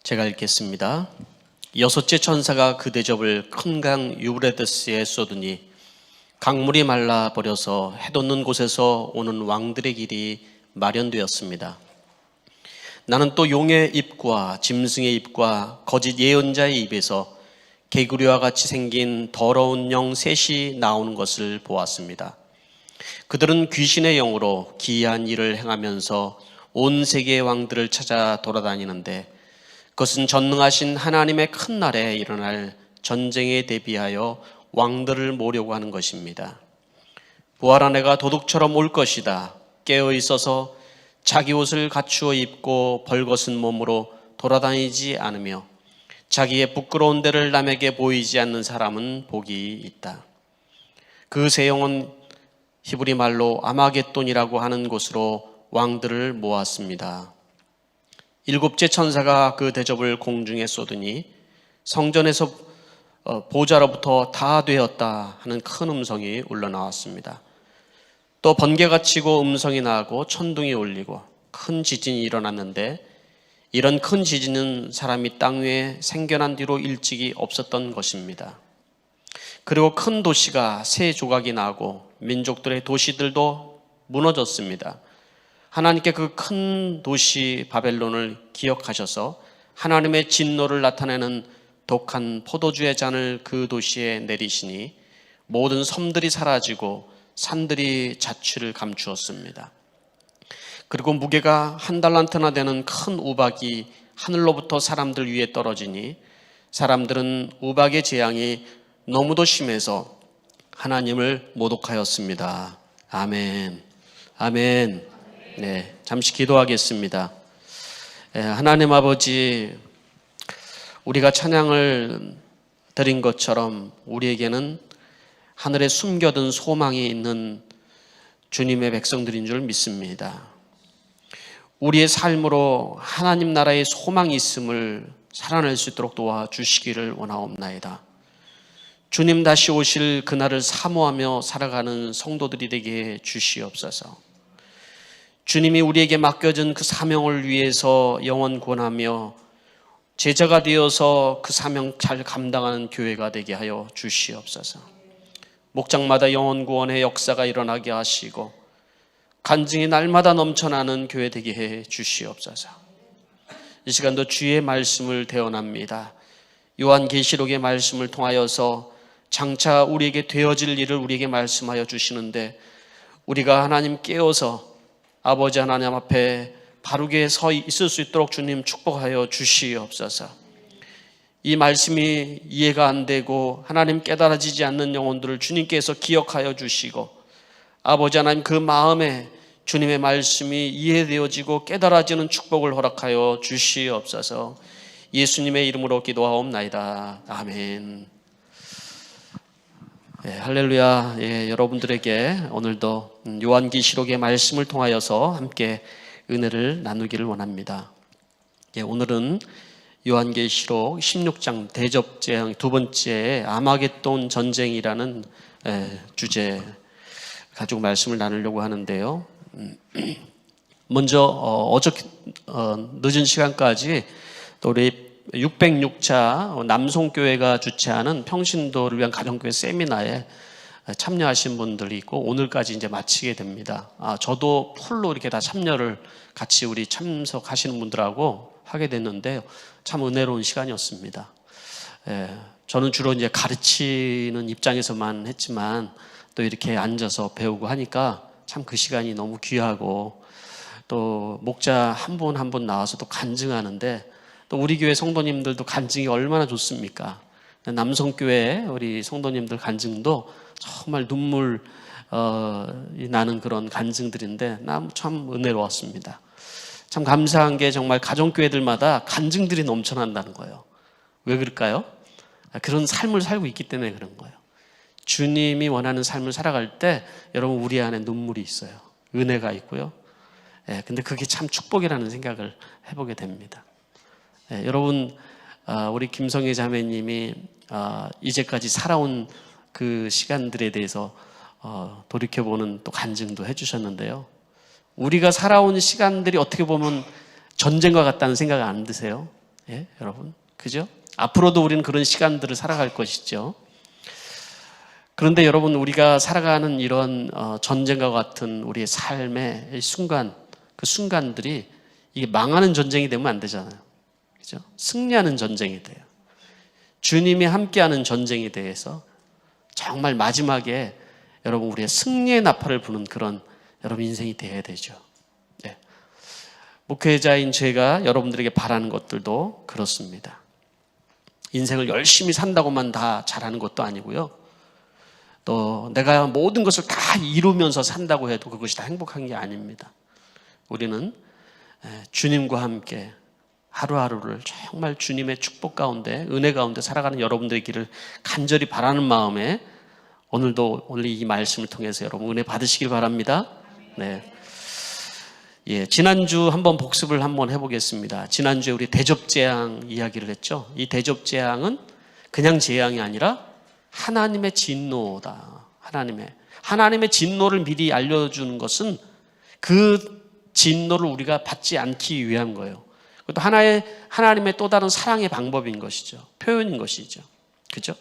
제가 읽겠습니다. 여섯째 천사가 그 대접을 큰 강 유브라데스에 쏟으니 강물이 말라버려서 해돋는 곳에서 오는 왕들의 길이 마련되었습니다. 나는 또 용의 입과 짐승의 입과 거짓 예언자의 입에서 개구리와 같이 생긴 더러운 영 셋이 나오는 것을 보았습니다. 그들은 귀신의 영으로 기이한 일을 행하면서 온 세계의 왕들을 찾아 돌아다니는데, 그것은 전능하신 하나님의 큰 날에 일어날 전쟁에 대비하여 왕들을 모려고 하는 것입니다. 부활한 해가 도둑처럼 올 것이다. 깨어 있어서 자기 옷을 갖추어 입고 벌거벗은 몸으로 돌아다니지 않으며 자기의 부끄러운 데를 남에게 보이지 않는 사람은 복이 있다. 그 세 영은 히브리 말로 아마겟돈이라고 하는 곳으로 왕들을 모았습니다. 일곱째 천사가 그 대접을 공중에 쏟으니 성전에서 보좌로부터 다 되었다 하는 큰 음성이 울려나왔습니다. 또 번개가 치고 음성이 나고 천둥이 울리고 큰 지진이 일어났는데, 이런 큰 지진은 사람이 땅 위에 생겨난 뒤로 일찍이 없었던 것입니다. 그리고 큰 도시가 세 조각이 나고 민족들의 도시들도 무너졌습니다. 하나님께 그 큰 도시 바벨론을 기억하셔서 하나님의 진노를 나타내는 독한 포도주의 잔을 그 도시에 내리시니 모든 섬들이 사라지고 산들이 자취를 감추었습니다. 그리고 무게가 한 달란트나 되는 큰 우박이 하늘로부터 사람들 위에 떨어지니 사람들은 우박의 재앙이 너무도 심해서 하나님을 모독하였습니다. 아멘. 아멘. 네, 잠시 기도하겠습니다. 하나님 아버지, 우리가 찬양을 드린 것처럼 우리에게는 하늘에 숨겨둔 소망이 있는 주님의 백성들인 줄 믿습니다. 우리의 삶으로 하나님 나라의 소망이 있음을 살아낼 수 있도록 도와주시기를 원하옵나이다. 주님 다시 오실 그날을 사모하며 살아가는 성도들이 되게 주시옵소서. 주님이 우리에게 맡겨진 그 사명을 위해서 영원 구원하며 제자가 되어서 그 사명 잘 감당하는 교회가 되게 하여 주시옵소서. 목장마다 영원 구원의 역사가 일어나게 하시고 간증이 날마다 넘쳐나는 교회 되게 해 주시옵소서. 이 시간도 주의 말씀을 대언합니다. 요한계시록의 말씀을 통하여서 장차 우리에게 되어질 일을 우리에게 말씀하여 주시는데, 우리가 하나님 깨어서 아버지 하나님 앞에 바르게 서 있을 수 있도록 주님 축복하여 주시옵소서. 이 말씀이 이해가 안 되고 하나님 깨달아지지 않는 영혼들을 주님께서 기억하여 주시고, 아버지 하나님 그 마음에 주님의 말씀이 이해되어지고 깨달아지는 축복을 허락하여 주시옵소서. 예수님의 이름으로 기도하옵나이다. 아멘. 할렐루야. 여러분들에게 오늘도 요한계시록의 말씀을 통하여서 함께 은혜를 나누기를 원합니다. 오늘은 요한계시록 16장 대접재앙 두 번째 아마겟돈 전쟁이라는 주제 가지고 말씀을 나누려고 하는데요. 먼저 늦은 시간까지 또 우리 606차 남송교회가 주최하는 평신도를 위한 가정교회 세미나에 참여하신 분들이 있고 오늘까지 이제 마치게 됩니다. 저도 풀로 이렇게 다 참여를 같이 우리 참석하시는 분들하고 하게 됐는데요. 참 은혜로운 시간이었습니다. 저는 주로 이제 가르치는 입장에서만 했지만 또 이렇게 앉아서 배우고 하니까 참 그 시간이 너무 귀하고, 또 목자 한 분 한 분 나와서 또 간증하는데, 또 우리 교회 성도님들도 간증이 얼마나 좋습니까? 남성교회 우리 성도님들 간증도 정말 눈물 나는 그런 간증들인데 참 은혜로웠습니다. 참 감사한 게 정말 가정교회들마다 간증들이 넘쳐난다는 거예요. 왜 그럴까요? 그런 삶을 살고 있기 때문에 그런 거예요. 주님이 원하는 삶을 살아갈 때 여러분 우리 안에 눈물이 있어요. 은혜가 있고요. 근데 그게 참 축복이라는 생각을 해보게 됩니다. 여러분, 우리 김성애 자매님이 이제까지 살아온 그 시간들에 대해서 돌이켜보는 또 간증도 해주셨는데요. 우리가 살아온 시간들이 어떻게 보면 전쟁과 같다는 생각 안 드세요? 예, 여러분, 그죠? 앞으로도 우리는 그런 시간들을 살아갈 것이죠. 그런데 여러분, 우리가 살아가는 이런 전쟁과 같은 우리의 삶의 순간, 그 순간들이 이게 망하는 전쟁이 되면 안 되잖아요. 그죠? 승리하는 전쟁이 돼요. 주님이 함께하는 전쟁에 대해서 정말 마지막에 여러분 우리의 승리의 나팔을 부는 그런 여러분 인생이 되어야 되죠. 네. 목회자인 제가 여러분들에게 바라는 것들도 그렇습니다. 인생을 열심히 산다고만 다 잘하는 것도 아니고요. 또 내가 모든 것을 다 이루면서 산다고 해도 그것이 다 행복한 게 아닙니다. 우리는 주님과 함께 하루하루를 정말 주님의 축복 가운데, 은혜 가운데 살아가는 여러분들의 길을 간절히 바라는 마음에 오늘 이 말씀을 통해서 여러분 은혜 받으시길 바랍니다. 네. 예, 지난주 한번 복습을 한번 해보겠습니다. 지난주에 우리 대접재앙 이야기를 했죠. 이 대접재앙은 그냥 재앙이 아니라 하나님의 진노다. 하나님의 진노를 미리 알려주는 것은 그 진노를 우리가 받지 않기 위한 거예요. 그것도 하나님의 또 다른 사랑의 방법인 것이죠. 표현인 것이죠. 그죠?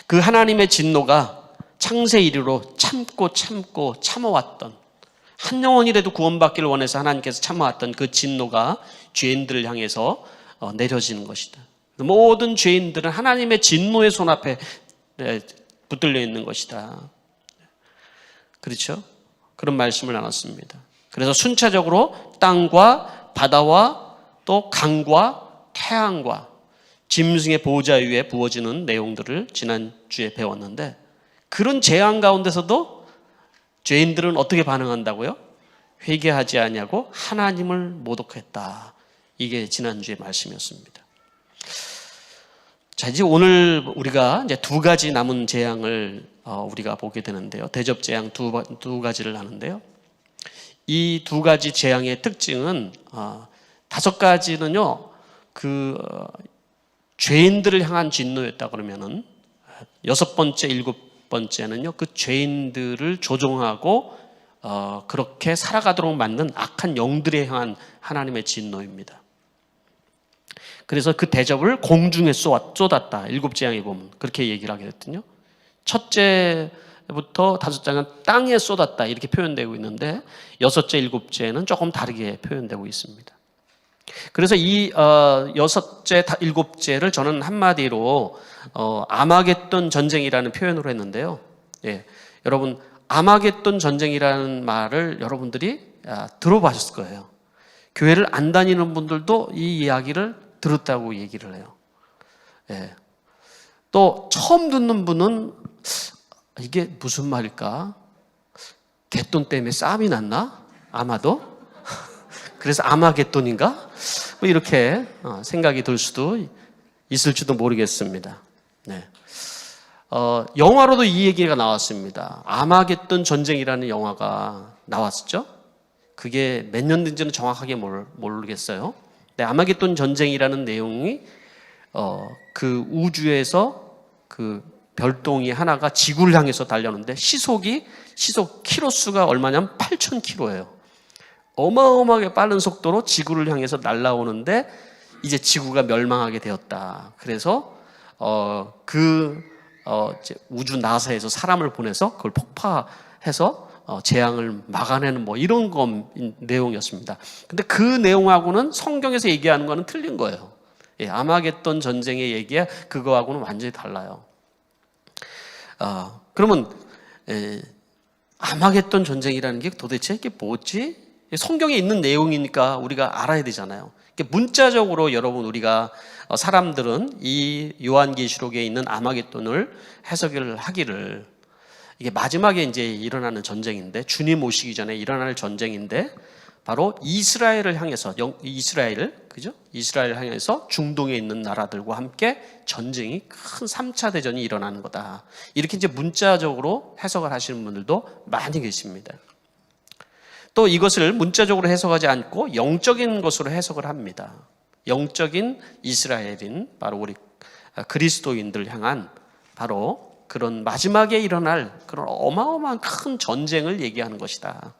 그 하나님의 진노가 창세 이래로 참고 참아왔던, 한 영혼이라도 구원받기를 원해서 하나님께서 참아왔던 그 진노가 죄인들을 향해서 내려지는 것이다. 모든 죄인들은 하나님의 진노의 손 앞에 붙들려 있는 것이다. 그렇죠? 그런 말씀을 나눴습니다. 그래서 순차적으로 땅과 바다와 또 강과 태양과 짐승의 보호자 위에 부어지는 내용들을 지난주에 배웠는데, 그런 재앙 가운데서도 죄인들은 어떻게 반응한다고요? 회개하지 아니하고 하나님을 모독했다. 이게 지난주의 말씀이었습니다. 자, 이제 오늘 우리가 이제 두 가지 남은 재앙을 우리가 보게 되는데요. 대접 재앙 두 가지를 하는데요. 이 두 가지 재앙의 특징은 다섯 가지는요, 죄인들을 향한 진노였다 그러면은, 여섯 번째, 일곱 번째는요, 그 죄인들을 조종하고 그렇게 살아가도록 만든 악한 영들에 향한 하나님의 진노입니다. 그래서 그 대접을 공중에 쏟았다. 일곱 재앙에 보면 그렇게 얘기를 하게 됐거든요. 첫째부터 다섯 장은 땅에 쏟았다 이렇게 표현되고 있는데, 여섯째, 일곱째는 조금 다르게 표현되고 있습니다. 그래서 이 여섯째, 일곱째를 저는 한마디로 아마겟돈 전쟁이라는 표현으로 했는데요. 예, 여러분 아마겟돈 전쟁이라는 말을 여러분들이 들어보셨을 거예요. 교회를 안 다니는 분들도 이 이야기를 들었다고 얘기를 해요. 예. 또 처음 듣는 분은 이게 무슨 말일까? 갯돈 때문에 싸움이 났나? 아마도? 그래서 아마겟돈인가? 뭐 이렇게 생각이 들 수도 있을지도 모르겠습니다. 네. 영화로도 이 얘기가 나왔습니다. 아마겟돈 전쟁이라는 영화가 나왔었죠. 그게 몇 년 된지는 정확하게 모르겠어요. 네, 아마겟돈 전쟁이라는 내용이 그 우주에서 그 별똥이 하나가 지구를 향해서 달려오는데 시속 키로수가 얼마냐면 8,000km예요. 어마어마하게 빠른 속도로 지구를 향해서 날아오는데 이제 지구가 멸망하게 되었다. 그래서 우주 나사에서 사람을 보내서 그걸 폭파해서 재앙을 막아내는 뭐 이런 내용이었습니다. 근데 그 내용하고는 성경에서 얘기하는 거는 틀린 거예요. 예, 아마겟돈 전쟁의 얘기야 그거하고는 완전히 달라요. 그러면 아마겟돈 전쟁이라는 게 도대체 이게 뭐지? 성경에 있는 내용이니까 우리가 알아야 되잖아요. 문자적으로 여러분 우리가 사람들은 이 요한계시록에 있는 아마겟돈을 해석을 하기를, 이게 마지막에 이제 일어나는 전쟁인데, 주님 오시기 전에 일어날 전쟁인데, 바로 이스라엘을 향해서 이스라엘을 향해서 중동에 있는 나라들과 함께 전쟁이 큰 3차 대전이 일어나는 거다. 이렇게 이제 문자적으로 해석을 하시는 분들도 많이 계십니다. 또 이것을 문자적으로 해석하지 않고 영적인 것으로 해석을 합니다. 영적인 이스라엘인 바로 우리 그리스도인들 향한 바로 그런 마지막에 일어날 그런 어마어마한 큰 전쟁을 얘기하는 것이다.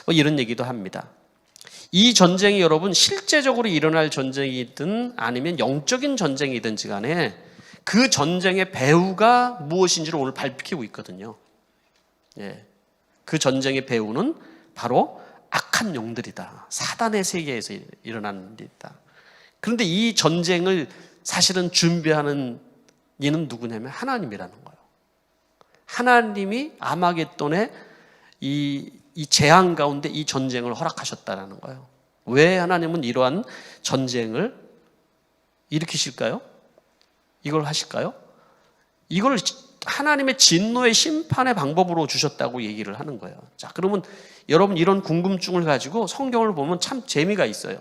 뭐 이런 얘기도 합니다. 이 전쟁이 여러분 실제적으로 일어날 전쟁이든 아니면 영적인 전쟁이든지 간에 그 전쟁의 배후가 무엇인지를 오늘 밝히고 있거든요. 예. 그 전쟁의 배후는 바로 악한 영들이다. 사단의 세계에서 일어나는 일이다. 그런데 이 전쟁을 사실은 준비하는 이는 누구냐면 하나님이라는 거예요. 하나님이 아마겟돈의 이 재앙 가운데 이 전쟁을 허락하셨다는 거예요. 왜 하나님은 이러한 전쟁을 일으키실까요? 이걸 하실까요? 이걸 하나님의 진노의 심판의 방법으로 주셨다고 얘기를 하는 거예요. 자, 그러면 여러분 이런 궁금증을 가지고 성경을 보면 참 재미가 있어요.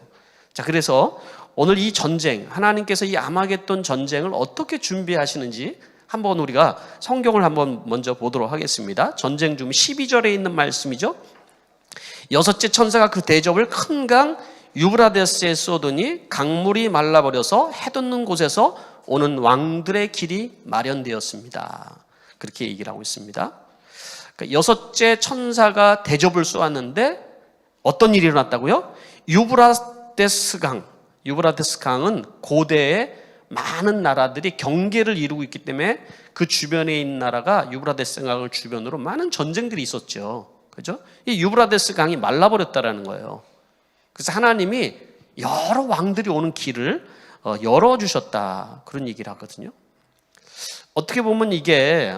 자, 그래서 오늘 이 전쟁, 하나님께서 이 아마겟돈 전쟁을 어떻게 준비하시는지 한번 우리가 성경을 한번 먼저 보도록 하겠습니다. 전쟁 중 12절에 있는 말씀이죠. 여섯째 천사가 그 대접을 큰 강 유브라데스에 쏟으니 강물이 말라버려서 해돋는 곳에서 오는 왕들의 길이 마련되었습니다. 그렇게 얘기를 하고 있습니다. 그러니까 여섯째 천사가 대접을 쏘았는데 어떤 일이 일어났다고요? 유브라데스 강은 고대에 많은 나라들이 경계를 이루고 있기 때문에 그 주변에 있는 나라가 유브라데스 강을 주변으로 많은 전쟁들이 있었죠. 그죠? 이 유브라데스 강이 말라버렸다라는 거예요. 그래서 하나님이 여러 왕들이 오는 길을 열어주셨다. 그런 얘기를 하거든요. 어떻게 보면 이게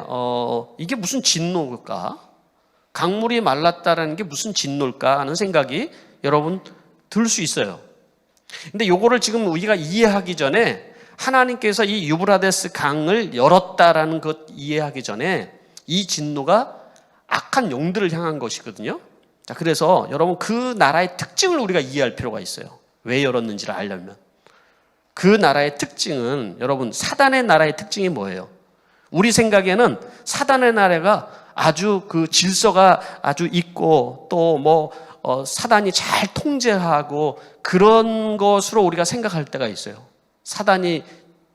무슨 진노일까? 강물이 말랐다라는 게 무슨 진노일까 하는 생각이 여러분 들 수 있어요. 근데 요거를 지금 우리가 이해하기 전에 하나님께서 이 유브라데스 강을 열었다라는 것 이해하기 전에 이 진노가 악한 영들을 향한 것이거든요. 자, 그래서 여러분 그 나라의 특징을 우리가 이해할 필요가 있어요. 왜 열었는지를 알려면. 그 나라의 특징은 여러분 사단의 나라의 특징이 뭐예요? 우리 생각에는 사단의 나라가 아주 그 질서가 아주 있고 또 사단이 잘 통제하고 그런 것으로 우리가 생각할 때가 있어요. 사단이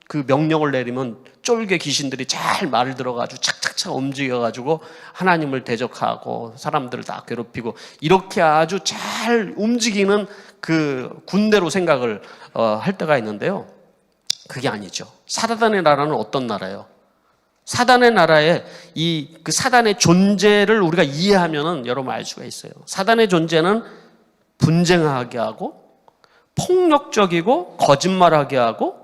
그 명령을 내리면 쫄개 귀신들이 잘 말을 들어가지고 착착착 움직여가지고 하나님을 대적하고 사람들을 다 괴롭히고 이렇게 아주 잘 움직이는 그 군대로 생각을 할 때가 있는데요. 그게 아니죠. 사단의 나라는 어떤 나라예요? 사단의 나라에 그 사단의 존재를 우리가 이해하면은 여러분 알 수가 있어요. 사단의 존재는 분쟁하게 하고 폭력적이고 거짓말하게 하고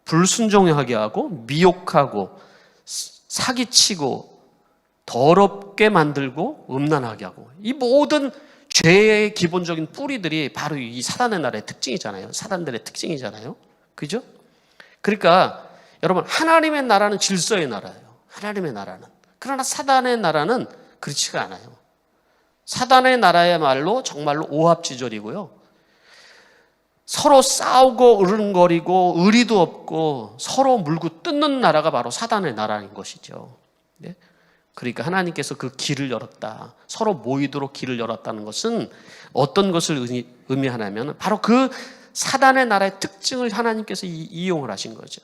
불순종하게 하고 미혹하고 사기치고 더럽게 만들고 음란하게 하고 이 모든 죄의 기본적인 뿌리들이 바로 이 사단의 나라의 특징이잖아요. 사단들의 특징이잖아요. 그죠? 그러니까 여러분 하나님의 나라는 질서의 나라예요. 하나님의 나라는. 그러나 사단의 나라는 그렇지가 않아요. 사단의 나라야말로 정말로 오합지졸이고요. 서로 싸우고 으르렁거리고 의리도 없고 서로 물고 뜯는 나라가 바로 사단의 나라인 것이죠. 네? 그러니까 하나님께서 그 길을 열었다. 서로 모이도록 길을 열었다는 것은 어떤 것을 의미하냐면 바로 그 사단의 나라의 특징을 하나님께서 이용을 하신 거죠.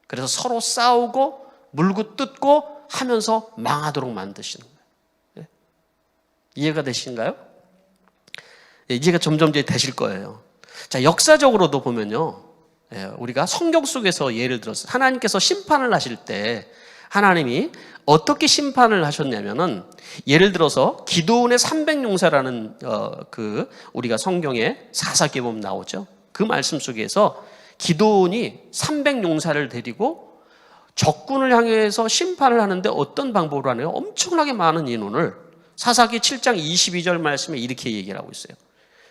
그래서 서로 싸우고 물고 뜯고 하면서 망하도록 만드시는 거예요. 네? 이해가 되시는가요? 네, 이해가 점점 되실 거예요. 자, 역사적으로도 보면요. 우리가 성경 속에서 예를 들어서 하나님께서 심판을 하실 때 하나님이 어떻게 심판을 하셨냐면은 예를 들어서 기드온의 300용사라는 우리가 성경에 사사기에 보면 나오죠. 그 말씀 속에서 기드온이 300용사를 데리고 적군을 향해서 심판을 하는데 어떤 방법으로 하나요? 엄청나게 많은 인원을 사사기 7장 22절 말씀에 이렇게 얘기를 하고 있어요.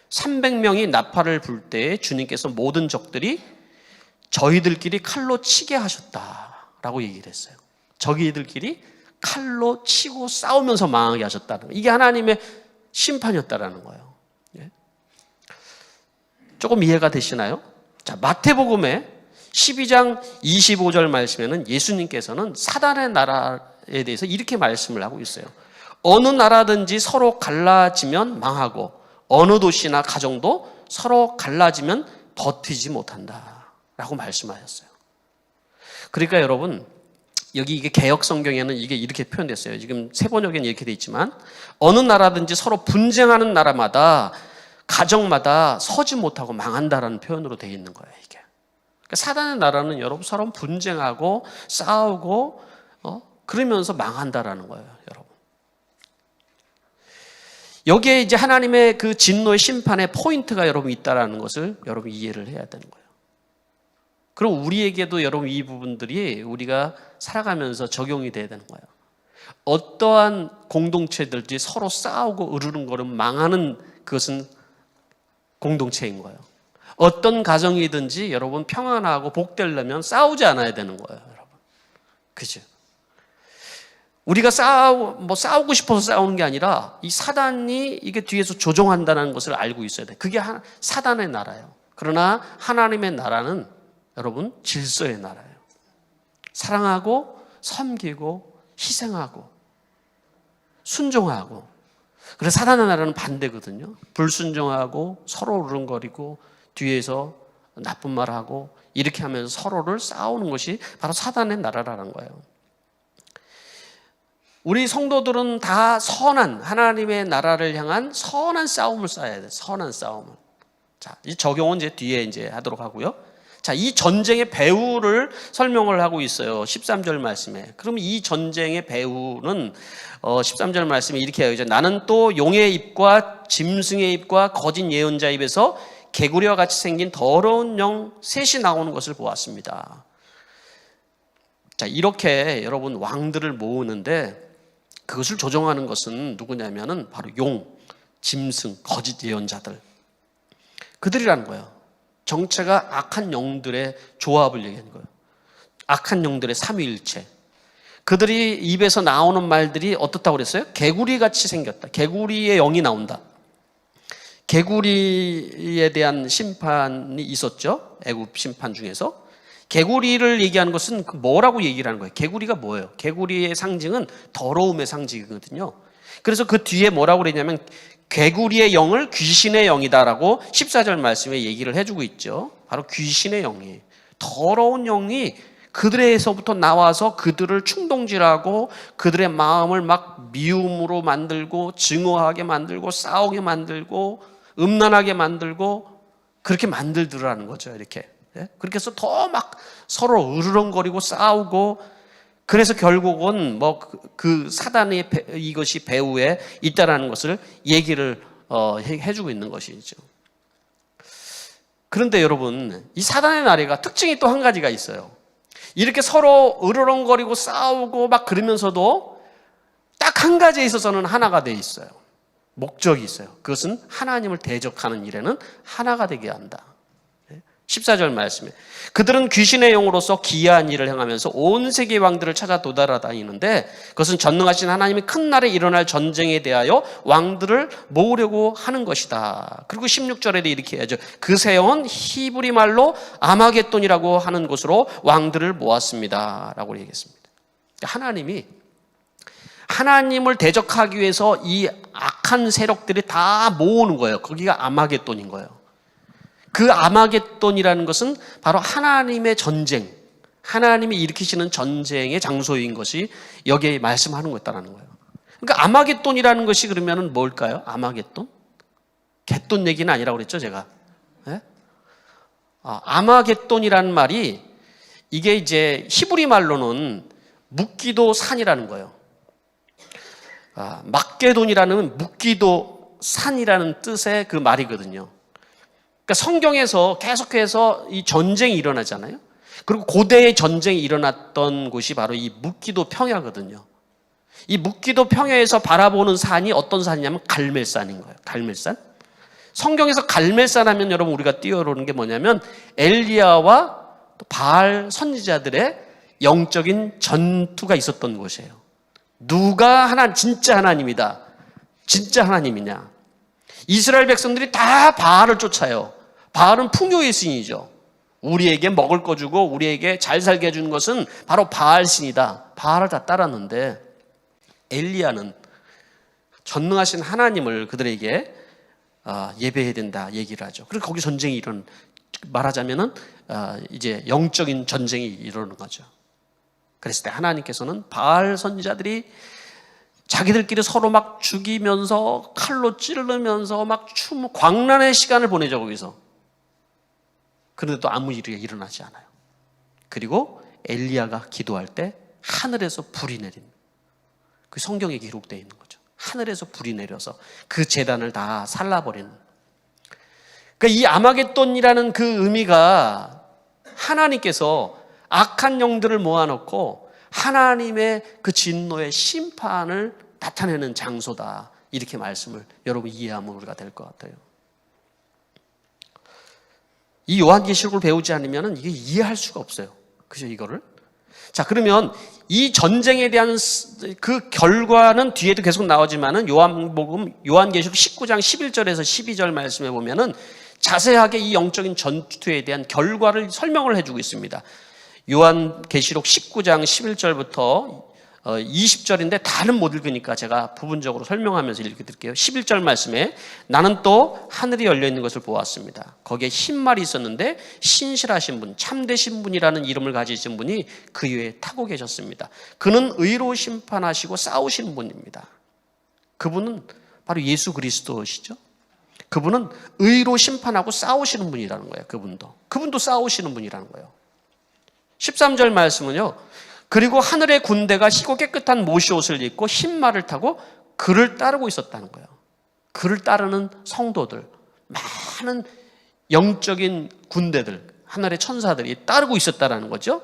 300명이 나팔을 불 때 주님께서 모든 적들이 저희들끼리 칼로 치게 하셨다라고 얘기를 했어요. 저희들끼리 칼로 치고 싸우면서 망하게 하셨다는 거예요. 이게 하나님의 심판이었다라는 거예요. 조금 이해가 되시나요? 자, 마태복음에 12장 25절 말씀에는 예수님께서는 사단의 나라에 대해서 이렇게 말씀을 하고 있어요. 어느 나라든지 서로 갈라지면 망하고 어느 도시나 가정도 서로 갈라지면 버티지 못한다 라고 말씀하셨어요. 그러니까 여러분 여기 이게 개역 성경에는 이게 이렇게 표현됐어요. 지금 세번역에는 이렇게 돼 있지만 어느 나라든지 서로 분쟁하는 나라마다 가정마다 서지 못하고 망한다라는 표현으로 되어 있는 거예요, 이게. 그러니까 사단의 나라는 여러분 서로 분쟁하고 싸우고 그러면서 망한다라는 거예요, 여러분. 여기에 이제 하나님의 그 진노의 심판의 포인트가 여러분 있다라는 것을 여러분 이해를 해야 되는 거예요. 그럼 우리에게도 여러분 이 부분들이 우리가 살아가면서 적용이 돼야 되는 거예요. 어떠한 공동체들이 서로 싸우고 으르렁거리면 망하는 그것은 공동체인 거예요. 어떤 가정이든지 여러분 평안하고 복되려면 싸우지 않아야 되는 거예요, 여러분. 그죠? 우리가 싸우고 싶어서 싸우는 게 아니라 이 사단이 이게 뒤에서 조종한다는 것을 알고 있어야 돼. 그게 사단의 나라예요. 그러나 하나님의 나라는 여러분 질서의 나라예요. 사랑하고 섬기고 희생하고 순종하고. 그래서 사단의 나라는 반대거든요. 불순종하고 서로 으르렁거리고 뒤에서 나쁜 말하고 이렇게 하면서 서로를 싸우는 것이 바로 사단의 나라라는 거예요. 우리 성도들은 다 선한 하나님의 나라를 향한 선한 싸움을 싸야 돼요. 선한 싸움을. 자, 이 적용은 이제 뒤에 이제 하도록 하고요. 자, 이 전쟁의 배후를 설명을 하고 있어요. 13절 말씀에. 그럼 이 전쟁의 배후는 13절 말씀에 이렇게 해요. 나는 또 용의 입과 짐승의 입과 거짓 예언자 입에서 개구리와 같이 생긴 더러운 영 셋이 나오는 것을 보았습니다. 자, 이렇게 여러분 왕들을 모으는데 그것을 조정하는 것은 누구냐면은 바로 용, 짐승, 거짓 예언자들. 그들이라는 거예요. 정체가 악한 영들의 조합을 얘기하는 거예요. 악한 영들의 삼위일체. 그들이 입에서 나오는 말들이 어떻다고 그랬어요? 개구리같이 생겼다. 개구리의 영이 나온다. 개구리에 대한 심판이 있었죠. 애굽 심판 중에서. 개구리를 얘기하는 것은 뭐라고 얘기를 하는 거예요? 개구리가 뭐예요? 개구리의 상징은 더러움의 상징이거든요. 그래서 그 뒤에 뭐라고 그랬냐면 개구리의 영을 귀신의 영이다라고 14절 말씀에 얘기를 해주고 있죠. 바로 귀신의 영이, 더러운 영이 그들에서부터 나와서 그들을 충동질하고 그들의 마음을 막 미움으로 만들고 증오하게 만들고 싸우게 만들고 음란하게 만들고 그렇게 만들더라는 거죠. 이렇게. 그렇게 해서 더 막 서로 으르렁거리고 싸우고, 그래서 결국은 뭐 그 사단의 이것이 배후에 있다라는 것을 얘기를 해주고 있는 것이죠. 그런데 여러분, 이 사단의 나라가 특징이 또 한 가지가 있어요. 이렇게 서로 으르렁거리고 싸우고 막 그러면서도 딱 한 가지에 있어서는 하나가 돼 있어요. 목적이 있어요. 그것은 하나님을 대적하는 일에는 하나가 되게 한다. 14절 말씀에 그들은 귀신의 영으로서 기이한 일을 행하면서 온 세계의 왕들을 찾아 도달하다니는데 그것은 전능하신 하나님이 큰 날에 일어날 전쟁에 대하여 왕들을 모으려고 하는 것이다. 그리고 16절에도 이렇게 해야죠. 그 세 영은 히브리 말로 아마겟돈이라고 하는 곳으로 왕들을 모았습니다 라고 얘기했습니다. 하나님이 하나님을 대적하기 위해서 이 악한 세력들이 다 모으는 거예요. 거기가 아마겟돈인 거예요. 그 아마겟돈이라는 것은 바로 하나님의 전쟁, 하나님이 일으키시는 전쟁의 장소인 것이 여기에 말씀하는 거였다는 거예요. 그러니까 아마겟돈이라는 것이 그러면 뭘까요? 아마겟돈? 갯돈 얘기는 아니라고 그랬죠, 제가. 네? 아마겟돈이라는 말이 이게 이제 히브리 말로는 묻기도 산이라는 거예요. 막게돈이라는 묻기도 산이라는 뜻의 그 말이거든요. 그러니까 성경에서 계속해서 이 전쟁이 일어나잖아요. 그리고 고대의 전쟁이 일어났던 곳이 바로 이 묻기도 평야거든요. 이 묻기도 평야에서 바라보는 산이 어떤 산이냐면 갈멜산인 거예요. 갈멜산. 성경에서 갈멜산 하면 여러분 우리가 뛰어오르는 게 뭐냐면 엘리야와 바알 선지자들의 영적인 전투가 있었던 곳이에요. 누가 진짜 하나님이다. 진짜 하나님이냐. 이스라엘 백성들이 다 바알을 쫓아요. 바알은 풍요의 신이죠. 우리에게 먹을 거 주고 우리에게 잘 살게 해주는 것은 바로 바알 신이다. 바알을 다 따랐는데 엘리야는 전능하신 하나님을 그들에게 예배해야 된다 얘기를 하죠. 그리고 거기 전쟁이 말하자면은 이제 영적인 전쟁이 일어나는 거죠. 그랬을 때 하나님께서는 바알 선지자들이 자기들끼리 서로 막 죽이면서 칼로 찌르면서 막 광란의 시간을 보내죠, 거기서. 그런데 또 아무 일이 일어나지 않아요. 그리고 엘리야가 기도할 때 하늘에서 불이 내린, 그 성경에 기록되어 있는 거죠. 하늘에서 불이 내려서 그 제단을 다 살라버리는. 그러니까 이 아마겟돈이라는 그 의미가 하나님께서 악한 영들을 모아놓고 하나님의 그 진노의 심판을 나타내는 장소다, 이렇게 말씀을 여러분 이해하면 우리가 될 것 같아요. 이 요한계시록을 배우지 않으면 이게 이해할 수가 없어요. 그죠, 이거를? 자, 그러면 이 전쟁에 대한 그 결과는 뒤에도 계속 나오지만은 요한계시록 19장 11절에서 12절 말씀에 보면은 자세하게 이 영적인 전투에 대한 결과를 설명을 해주고 있습니다. 요한계시록 19장 11절부터 20절인데 다는 못 읽으니까 제가 부분적으로 설명하면서 읽어드릴게요. 11절 말씀에 나는 또 하늘이 열려있는 것을 보았습니다. 거기에 흰 말이 있었는데 신실하신 분, 참되신 분이라는 이름을 가지신 분이 그 위에 타고 계셨습니다. 그는 의로 심판하시고 싸우시는 분입니다. 그분은 바로 예수 그리스도시죠. 그분은 의로 심판하고 싸우시는 분이라는 거예요. 그분도 싸우시는 분이라는 거예요. 13절 말씀은요, 그리고 하늘의 군대가 희고 깨끗한 모시옷을 입고 흰 말을 타고 그를 따르고 있었다는 거예요. 그를 따르는 성도들, 많은 영적인 군대들, 하늘의 천사들이 따르고 있었다는 거죠.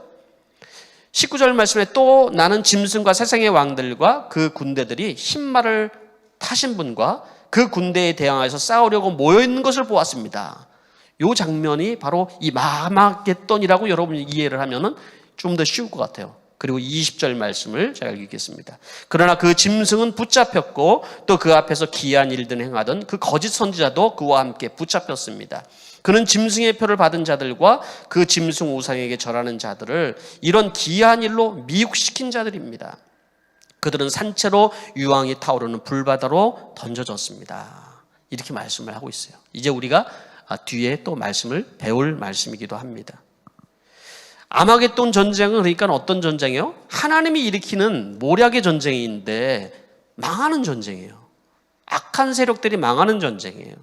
19절 말씀에 또 나는 짐승과 세상의 왕들과 그 군대들이 흰 말을 타신 분과 그 군대에 대항해서 싸우려고 모여있는 것을 보았습니다. 이 장면이 바로 이 아마겟돈이라고 여러분이 이해를 하면 좀 더 쉬울 것 같아요. 그리고 20절 말씀을 제가 읽겠습니다. 그러나 그 짐승은 붙잡혔고 또 그 앞에서 기이한 일들 행하던 그 거짓 선지자도 그와 함께 붙잡혔습니다. 그는 짐승의 표를 받은 자들과 그 짐승 우상에게 절하는 자들을 이런 기이한 일로 미혹시킨 자들입니다. 그들은 산채로 유황이 타오르는 불바다로 던져졌습니다. 이렇게 말씀을 하고 있어요. 이제 우리가 뒤에 또 말씀을 배울 말씀이기도 합니다. 아마겟돈 전쟁은 그러니까 어떤 전쟁이에요? 하나님이 일으키는 모략의 전쟁인데 망하는 전쟁이에요. 악한 세력들이 망하는 전쟁이에요.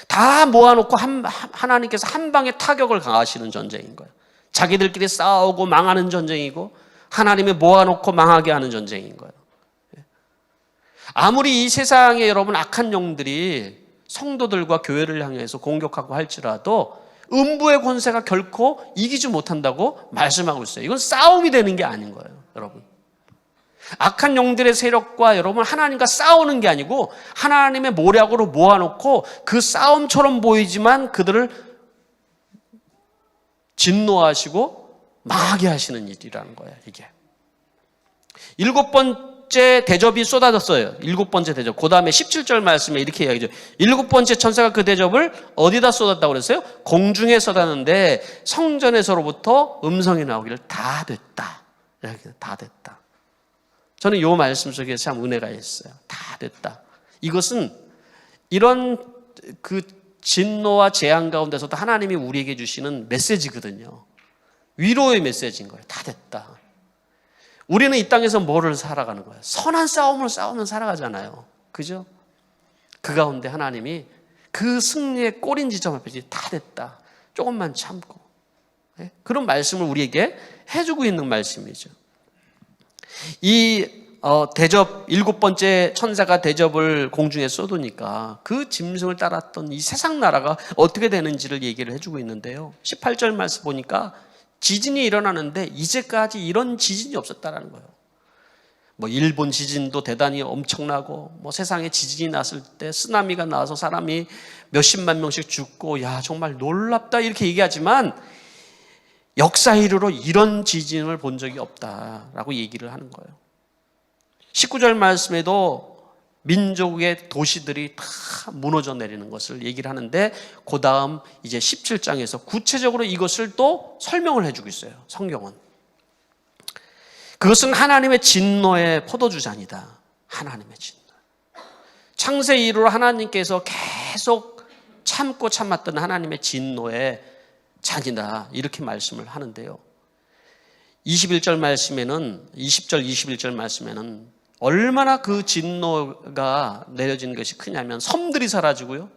다 모아놓고 하나님께서 한 방에 타격을 가하시는 전쟁인 거예요. 자기들끼리 싸우고 망하는 전쟁이고 하나님이 모아놓고 망하게 하는 전쟁인 거예요. 아무리 이 세상에 여러분 악한 영들이 성도들과 교회를 향해서 공격하고 할지라도 음부의 권세가 결코 이기지 못한다고 말씀하고 있어요. 이건 싸움이 되는 게 아닌 거예요, 여러분. 악한 영들의 세력과 여러분 하나님과 싸우는 게 아니고 하나님의 모략으로 모아놓고 그 싸움처럼 보이지만 그들을 진노하시고 망하게 하시는 일이라는 거예요, 이게. 7번째 대접이 쏟아졌어요. 7번째 대접. 그 다음에 17절 말씀에 이렇게 이야기죠. 7번째 천사가 그 대접을 어디다 쏟았다고 그랬어요? 공중에 쏟았는데 성전에서로부터 음성이 나오기를 다 됐다. 다 됐다. 저는 이 말씀 속에서 참 은혜가 있어요. 다 됐다. 이것은 이런 그 진노와 재앙 가운데서도 하나님이 우리에게 주시는 메시지거든요. 위로의 메시지인 거예요. 다 됐다. 우리는 이 땅에서 뭐를 살아가는 거예요? 선한 싸움을 싸우면 살아가잖아요. 그죠? 그 가운데 하나님이 그 승리의 꼬린 지점 앞에 다 됐다. 조금만 참고. 그런 말씀을 우리에게 해주고 있는 말씀이죠. 이 대접 7번째 천사가 대접을 공중에 쏟으니까 그 짐승을 따랐던 이 세상 나라가 어떻게 되는지를 얘기를 해주고 있는데요. 18절 말씀 보니까 지진이 일어나는데 이제까지 이런 지진이 없었다라는 거예요. 뭐 일본 지진도 대단히 엄청나고 뭐 세상에 지진이 났을 때 쓰나미가 나와서 사람이 몇십만 명씩 죽고 야 정말 놀랍다 이렇게 얘기하지만 역사 이르로 이런 지진을 본 적이 없다라고 얘기를 하는 거예요. 19절 말씀에도 민족의 도시들이 다 무너져 내리는 것을 얘기를 하는데 그 다음 이제 17장에서 구체적으로 이것을 또 설명을 해주고 있어요. 성경은. 그것은 하나님의 진노의 포도주 잔이다. 하나님의 진노. 창세 이후로 하나님께서 계속 참고 참았던 하나님의 진노의 잔이다. 이렇게 말씀을 하는데요. 21절 말씀에는 20절 21절 말씀에는 얼마나 그 진노가 내려지는 것이 크냐면 섬들이 사라지고요.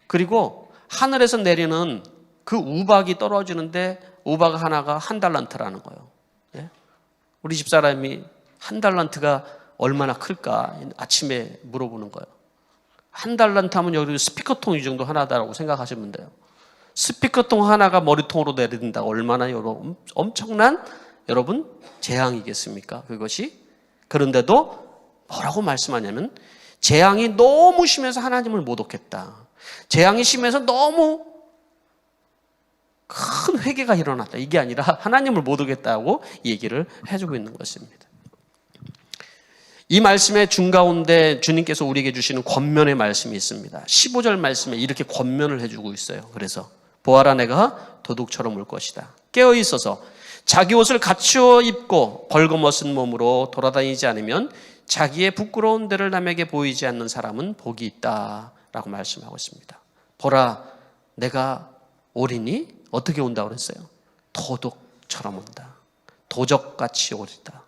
그리고 하늘에서 내리는 그 우박이 떨어지는데 우박 하나가 1달란트라는 거예요. 예? 우리 집사람이 1달란트가 얼마나 클까 아침에 물어보는 거예요. 1달란트 하면 여기 스피커통 이 정도 하나다라고 생각하시면 돼요. 스피커통 하나가 머리통으로 내린다. 얼마나 여러분 엄청난 여러분 재앙이겠습니까? 그것이. 그런데도 뭐라고 말씀하냐면 재앙이 너무 심해서 하나님을 못 얻겠다. 재앙이 심해서 너무 큰 회개가 일어났다. 이게 아니라 하나님을 못 얻겠다고 얘기를 해주고 있는 것입니다. 이 말씀의 중가운데 주님께서 우리에게 주시는 권면의 말씀이 있습니다. 15절 말씀에 이렇게 권면을 해주고 있어요. 그래서 보아라, 내가 도둑처럼 올 것이다. 깨어있어서 자기 옷을 갖추어 입고 벌거벗은 몸으로 돌아다니지 않으면 자기의 부끄러운 데를 남에게 보이지 않는 사람은 복이 있다 라고 말씀하고 있습니다. 보라, 내가 오리니 어떻게 온다고 그랬어요? 도둑처럼 온다. 도적같이 오리다.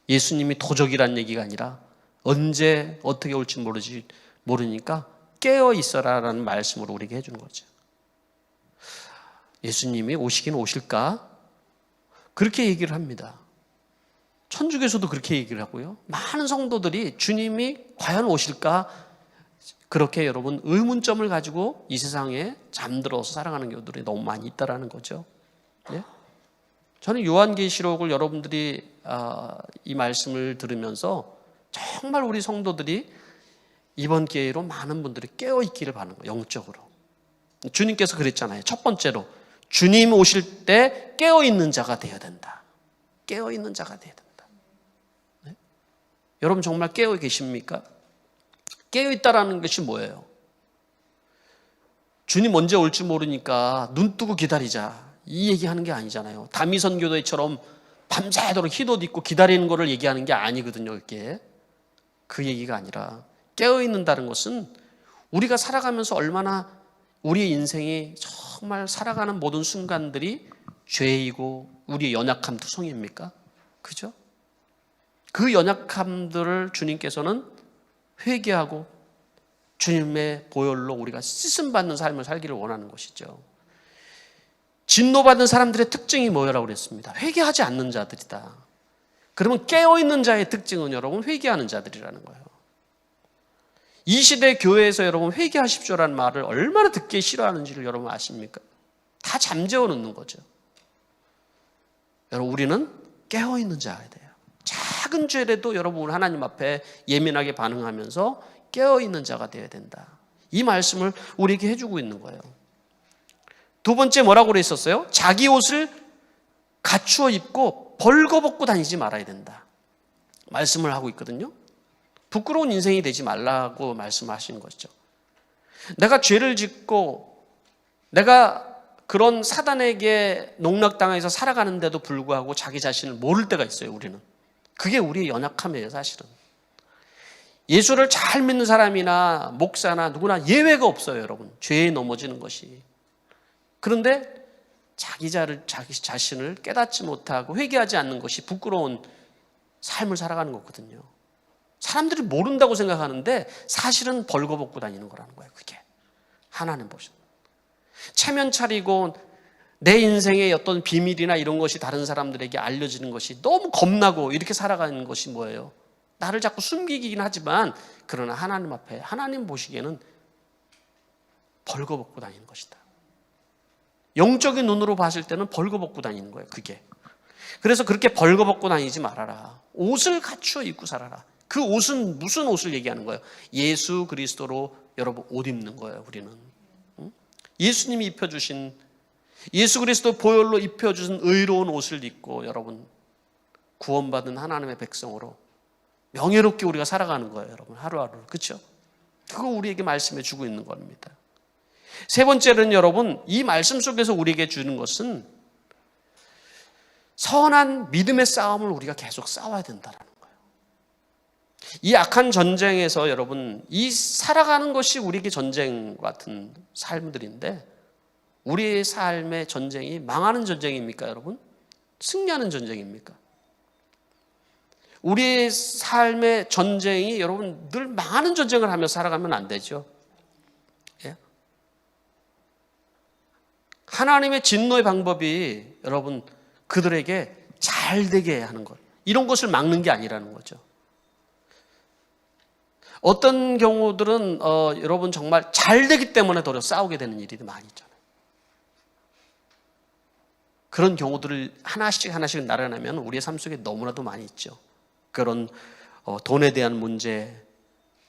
예수님이 도적이란 얘기가 아니라 언제 어떻게 올지 모르니까 깨어 있어라 라는 말씀으로 우리에게 해주는 거죠. 예수님이 오시긴 오실까? 그렇게 얘기를 합니다. 천주교에서도 그렇게 얘기를 하고요. 많은 성도들이 주님이 과연 오실까? 그렇게 여러분 의문점을 가지고 이 세상에 잠들어서 살아가는 경우들이 너무 많이 있다라는 거죠. 네? 저는 요한계시록을 여러분들이 이 말씀을 들으면서 정말 우리 성도들이 이번 기회로 많은 분들이 깨어있기를 바라는 거예요. 영적으로. 주님께서 그랬잖아요. 첫 번째로 주님 오실 때 깨어있는 자가 되어야 된다. 깨어있는 자가 되어야 된다. 네? 여러분 정말 깨어 계십니까? 깨어있다라는 것이 뭐예요? 주님 언제 올지 모르니까 눈 뜨고 기다리자. 이 얘기하는 게 아니잖아요. 다미선교도처럼 밤새도록 흰옷 입고 기다리는 거를 얘기하는 게 아니거든요. 이게 그 얘기가 아니라 깨어있는다는 것은 우리가 살아가면서 얼마나 우리의 인생이 정말 살아가는 모든 순간들이 죄이고 우리의 연약함 투성입니까? 그죠? 그 연약함들을 주님께서는 회개하고 주님의 보혈로 우리가 씻음받는 삶을 살기를 원하는 것이죠. 진노받은 사람들의 특징이 뭐라고 그랬습니다? 회개하지 않는 자들이다. 그러면 깨어있는 자의 특징은 여러분 회개하는 자들이라는 거예요. 이 시대 교회에서 여러분 회개하십시오라는 말을 얼마나 듣기 싫어하는지를 여러분 아십니까? 다 잠재워 놓는 거죠. 여러분 우리는 깨어있는 자가 돼요. 작은 죄라도 여러분 하나님 앞에 예민하게 반응하면서 깨어있는 자가 되어야 된다. 이 말씀을 우리에게 해주고 있는 거예요. 두 번째 뭐라고 그랬었어요? 자기 옷을 갖추어 입고 벌거벗고 다니지 말아야 된다. 말씀을 하고 있거든요. 부끄러운 인생이 되지 말라고 말씀하시는 것이죠. 내가 죄를 짓고 내가 그런 사단에게 농락당해서 살아가는데도 불구하고 자기 자신을 모를 때가 있어요. 우리는. 그게 우리의 연약함이에요. 사실은. 예수를 잘 믿는 사람이나 목사나 누구나 예외가 없어요. 여러분. 죄에 넘어지는 것이. 그런데 자기 자신을 깨닫지 못하고 회개하지 않는 것이 부끄러운 삶을 살아가는 거거든요. 사람들이 모른다고 생각하는데 사실은 벌거벗고 다니는 거라는 거예요. 그게 하나님 보시는 체면 차리고 내 인생의 어떤 비밀이나 이런 것이 다른 사람들에게 알려지는 것이 너무 겁나고 이렇게 살아가는 것이 뭐예요? 나를 자꾸 숨기긴 하지만 그러나 하나님 앞에 하나님 보시기에는 벌거벗고 다니는 것이다. 영적인 눈으로 봤을 때는 벌거벗고 다니는 거예요. 그게. 그래서 그렇게 벌거벗고 다니지 말아라. 옷을 갖추어 입고 살아라. 그 옷은 무슨 옷을 얘기하는 거예요? 예수 그리스도로 여러분 옷 입는 거예요. 우리는. 예수님이 입혀주신 예수 그리스도 보혈로 입혀주신 의로운 옷을 입고 여러분 구원받은 하나님의 백성으로 명예롭게 우리가 살아가는 거예요. 여러분 하루하루. 그렇죠? 그거 우리에게 말씀해 주고 있는 겁니다. 세 번째는 여러분 이 말씀 속에서 우리에게 주는 것은 선한 믿음의 싸움을 우리가 계속 싸워야 된다는 거예요. 이 악한 전쟁에서 여러분 이 살아가는 것이 우리에게 전쟁 같은 삶들인데 우리의 삶의 전쟁이 망하는 전쟁입니까 여러분? 승리하는 전쟁입니까? 우리의 삶의 전쟁이 여러분 늘 많은 전쟁을 하며 살아가면 안 되죠. 예? 하나님의 진노의 방법이 여러분 그들에게 잘 되게 하는 것, 이런 것을 막는 게 아니라는 거죠. 어떤 경우들은 여러분 정말 잘 되기 때문에 도리어 싸우게 되는 일이 많이 있잖아요. 그런 경우들을 하나씩 나열하면 우리의 삶 속에 너무나도 많이 있죠. 그런 돈에 대한 문제,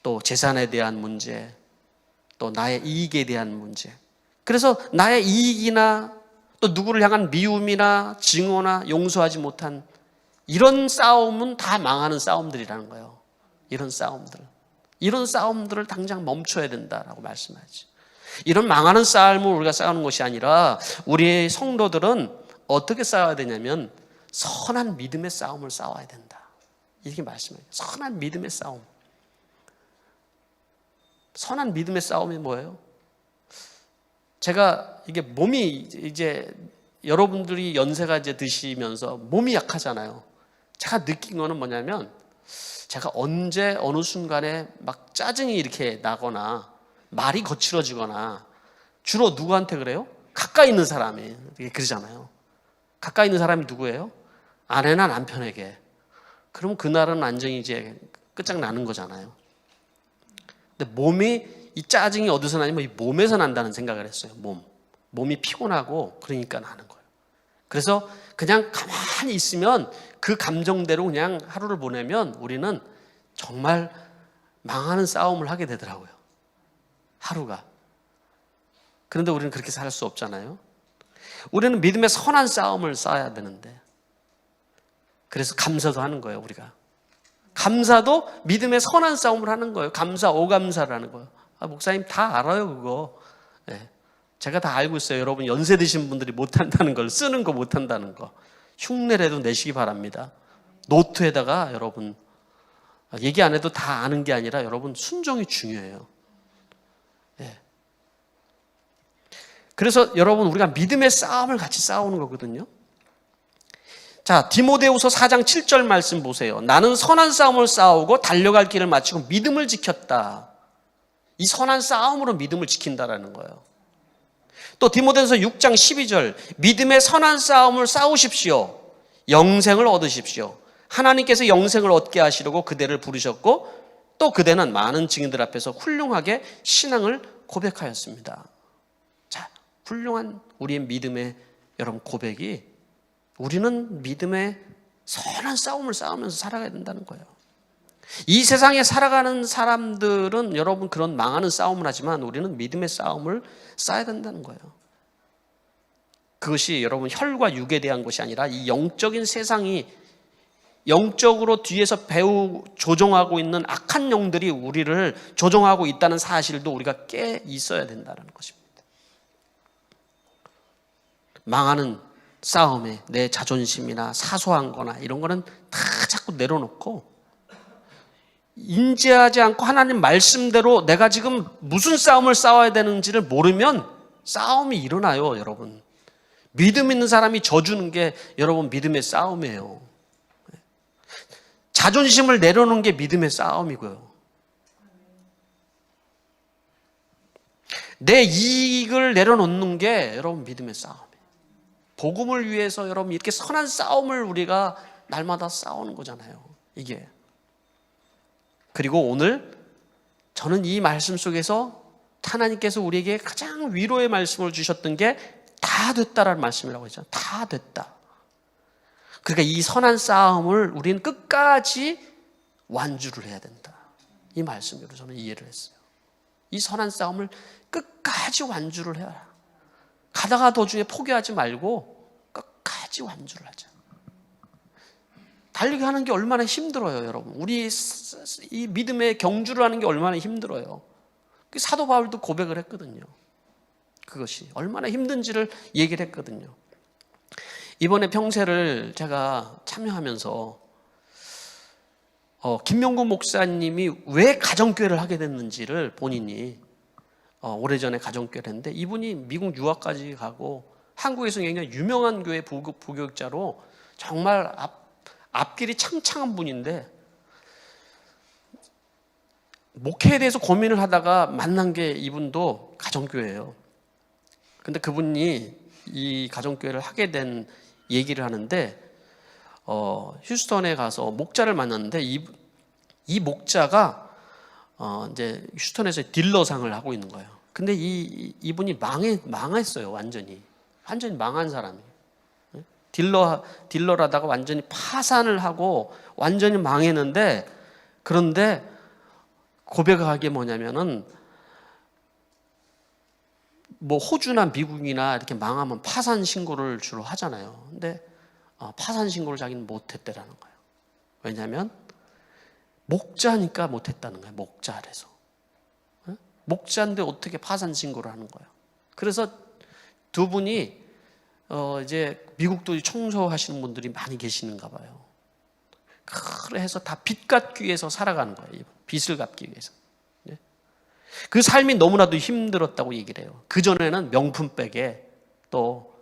또 재산에 대한 문제, 또 나의 이익에 대한 문제. 그래서 나의 이익이나 또 누구를 향한 미움이나 증오나 용서하지 못한 이런 싸움은 다 망하는 싸움들이라는 거예요. 이런 싸움들을 당장 멈춰야 된다라고 말씀하지. 이런 망하는 싸움을 우리가 싸우는 것이 아니라 우리의 성도들은 어떻게 싸워야 되냐면 선한 믿음의 싸움을 싸워야 된다. 이렇게 말씀해요. 선한 믿음의 싸움. 선한 믿음의 싸움이 뭐예요? 제가 이게 몸이 이제 여러분들이 연세가 이제 드시면서 몸이 약하잖아요. 제가 느낀 거는 뭐냐면 제가 언제 어느 순간에 막 짜증이 이렇게 나거나 말이 거칠어지거나 주로 누구한테 그래요? 가까이 있는 사람이 그러잖아요. 가까이 있는 사람이 누구예요? 아내나 남편에게. 그럼 그날은 완전히 이제 끝장나는 거잖아요. 근데 몸이 이 짜증이 어디서 나냐면 이 몸에서 난다는 생각을 했어요. 몸이 피곤하고 그러니까 나는 거예요. 그래서 그냥 가만히 있으면 그 감정대로 그냥 하루를 보내면 우리는 정말 망하는 싸움을 하게 되더라고요. 하루가. 그런데 우리는 그렇게 살 수 없잖아요. 우리는 믿음의 선한 싸움을 싸워야 되는데, 그래서 감사도 하는 거예요. 우리가 감사도 믿음의 선한 싸움을 하는 거예요. 감사, 오감사를 하는 거예요. 목사님 다 알아요 그거. 네. 제가 다 알고 있어요. 여러분 연세 드신 분들이 못한다는 걸, 쓰는 거 못한다는 거 흉내라도 내시기 바랍니다. 노트에다가 여러분 얘기 안 해도 다 아는 게 아니라 여러분 순종이 중요해요. 네. 그래서 여러분 우리가 믿음의 싸움을 같이 싸우는 거거든요. 자, 디모데후서 4장 7절 말씀 보세요. 나는 선한 싸움을 싸우고 달려갈 길을 마치고 믿음을 지켰다. 이 선한 싸움으로 믿음을 지킨다라는 거예요. 또 디모데후서 6장 12절 믿음의 선한 싸움을 싸우십시오. 영생을 얻으십시오. 하나님께서 영생을 얻게 하시려고 그대를 부르셨고 또 그대는 많은 증인들 앞에서 훌륭하게 신앙을 고백하였습니다. 자, 훌륭한 우리의 믿음의 여러분 고백이, 우리는 믿음의 선한 싸움을 싸우면서 살아가야 된다는 거예요. 이 세상에 살아가는 사람들은 여러분 그런 망하는 싸움을 하지만 우리는 믿음의 싸움을 싸야 된다는 거예요. 그것이 여러분 혈과 육에 대한 것이 아니라 이 영적인 세상이 영적으로 뒤에서 조종하고 있는 악한 영들이 우리를 조종하고 있다는 사실도 우리가 깨 있어야 된다는 것입니다. 망하는 싸움에 내 자존심이나 사소한 거나 이런 거는 다 자꾸 내려놓고 인지하지 않고 하나님 말씀대로 내가 지금 무슨 싸움을 싸워야 되는지를 모르면 싸움이 일어나요. 여러분 믿음 있는 사람이 져주는 게 여러분 믿음의 싸움이에요. 자존심을 내려놓는 게 믿음의 싸움이고요. 내 이익을 내려놓는 게 여러분 믿음의 싸움이에요. 복음을 위해서 여러분 이렇게 선한 싸움을 우리가 날마다 싸우는 거잖아요. 이게. 그리고 오늘 저는 이 말씀 속에서 하나님께서 우리에게 가장 위로의 말씀을 주셨던 게 다 됐다라는 말씀이라고 했잖아요. 다 됐다. 그러니까 이 선한 싸움을 우리는 끝까지 완주를 해야 된다. 이 말씀으로 저는 이해를 했어요. 이 선한 싸움을 끝까지 완주를 해라. 가다가 도중에 포기하지 말고 끝까지 완주를 하자. 달리기 하는 게 얼마나 힘들어요, 여러분. 우리 이 믿음의 경주를 하는 게 얼마나 힘들어요. 사도 바울도 고백을 했거든요. 그것이 얼마나 힘든지를 얘기를 했거든요. 이번에 평세를 제가 참여하면서 김명구 목사님이 왜 가정교회를 하게 됐는지를 본인이 오래전에 가정교회를 했는데, 이분이 미국 유학까지 가고 한국에서 굉장히 유명한 교회 부교육자로 정말 앞길이 창창한 분인데 목회에 대해서 고민을 하다가 만난 게 이분도 가정교회예요. 근데 그분이 이 가정교회를 하게 된 얘기를 하는데 휴스턴에 가서 목자를 만났는데 이 목자가 이제 휴스턴에서 딜러상을 하고 있는 거예요. 근데 이분이 망했어요. 완전히 망한 사람이에요. 딜러라다가 완전히 파산을 하고 완전히 망했는데, 그런데 고백한 게 뭐냐면은 뭐 호주나 미국이나 이렇게 망하면 파산 신고를 주로 하잖아요. 근데 파산 신고를 자기는 못했대라는 거예요. 왜냐하면 목자니까 못했다는 거예요. 목자라서. 목자인데 어떻게 파산 신고를 하는 거예요. 그래서 두 분이 이제 미국도 청소하시는 분들이 많이 계시는가 봐요. 그래서 다 빚 갚기 위해서 살아가는 거예요. 빚을 갚기 위해서. 그 삶이 너무나도 힘들었다고 얘기를 해요. 그전에는 명품백에 또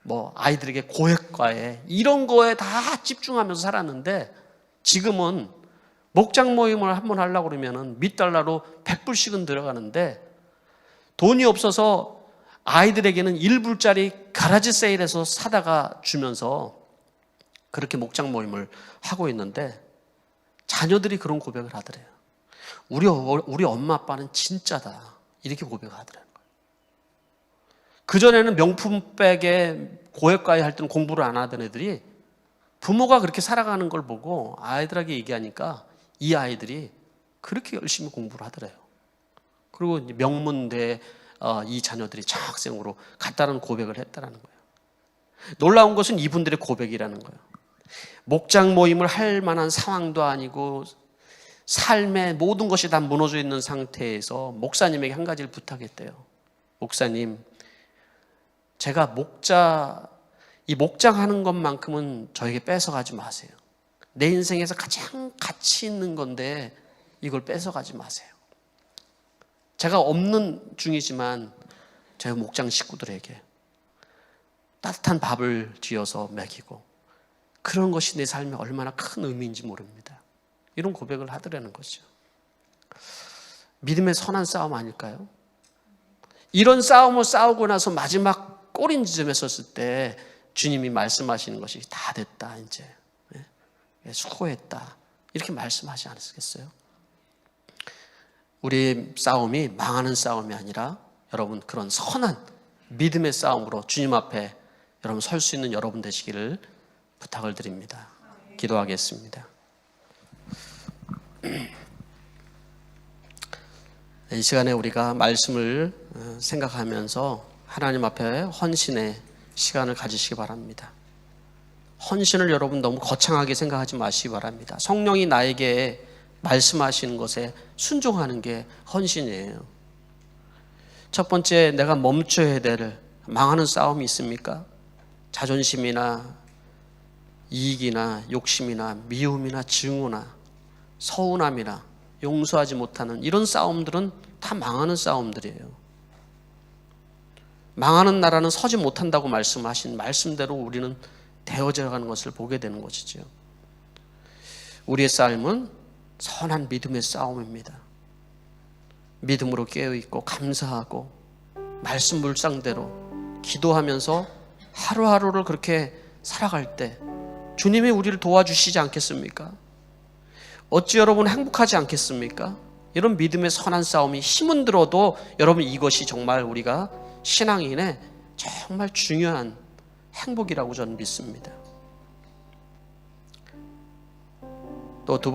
뭐 아이들에게 고액과에 이런 거에 다 집중하면서 살았는데, 지금은 목장 모임을 한번 하려고 그러면은 몇 달러로 100불씩은 들어가는데 돈이 없어서 아이들에게는 1불짜리 가라지 세일에서 사다가 주면서 그렇게 목장 모임을 하고 있는데, 자녀들이 그런 고백을 하더래요. 우리 엄마 아빠는 진짜다, 이렇게 고백을 하더라고요. 그전에는 명품백에 고액과에 할 때는 공부를 안 하던 애들이 부모가 그렇게 살아가는 걸 보고 아이들에게 얘기하니까 이 아이들이 그렇게 열심히 공부를 하더래요. 그리고 명문대 이 자녀들이 장학생으로 갔다는 고백을 했다는 거예요. 놀라운 것은 이분들의 고백이라는 거예요. 목장 모임을 할 만한 상황도 아니고 삶의 모든 것이 다 무너져 있는 상태에서 목사님에게 한 가지를 부탁했대요. 목사님, 제가 이 목장하는 것만큼은 저에게 뺏어가지 마세요. 내 인생에서 가장 가치 있는 건데 이걸 뺏어가지 마세요. 제가 없는 중이지만 저희 목장 식구들에게 따뜻한 밥을 지어서 먹이고, 그런 것이 내 삶에 얼마나 큰 의미인지 모릅니다. 이런 고백을 하더라는 거죠. 믿음의 선한 싸움 아닐까요? 이런 싸움을 싸우고 나서 마지막 꼬린 지점에 섰을 때 주님이 말씀하시는 것이 다 됐다, 이제 수고했다, 이렇게 말씀하지 않으시겠어요? 우리의 싸움이 망하는 싸움이 아니라 여러분 그런 선한 믿음의 싸움으로 주님 앞에 여러분 설 수 있는 여러분 되시기를 부탁을 드립니다. 기도하겠습니다. 이 시간에 우리가 말씀을 생각하면서 하나님 앞에 헌신의 시간을 가지시기 바랍니다. 헌신을 여러분 너무 거창하게 생각하지 마시기 바랍니다. 성령이 나에게 말씀하시는 것에 순종하는 게 헌신이에요. 첫 번째, 내가 멈춰야 될 망하는 싸움이 있습니까? 자존심이나 이익이나 욕심이나 미움이나 증오나 서운함이나 용서하지 못하는 이런 싸움들은 다 망하는 싸움들이에요. 망하는 나라는 서지 못한다고 말씀하신 말씀대로 우리는 되어져 가는 것을 보게 되는 것이죠. 우리의 삶은 선한 믿음의 싸움입니다. 믿음으로 깨어있고 감사하고 말씀 물상대로 기도하면서 하루하루를 그렇게 살아갈 때 주님이 우리를 도와주시지 않겠습니까? 어찌 여러분 행복하지 않겠습니까? 이런 믿음의 선한 싸움이 힘은 들어도 여러분 이것이 정말 우리가 신앙인의 정말 중요한 행복이라고 저는 믿습니다. 또 두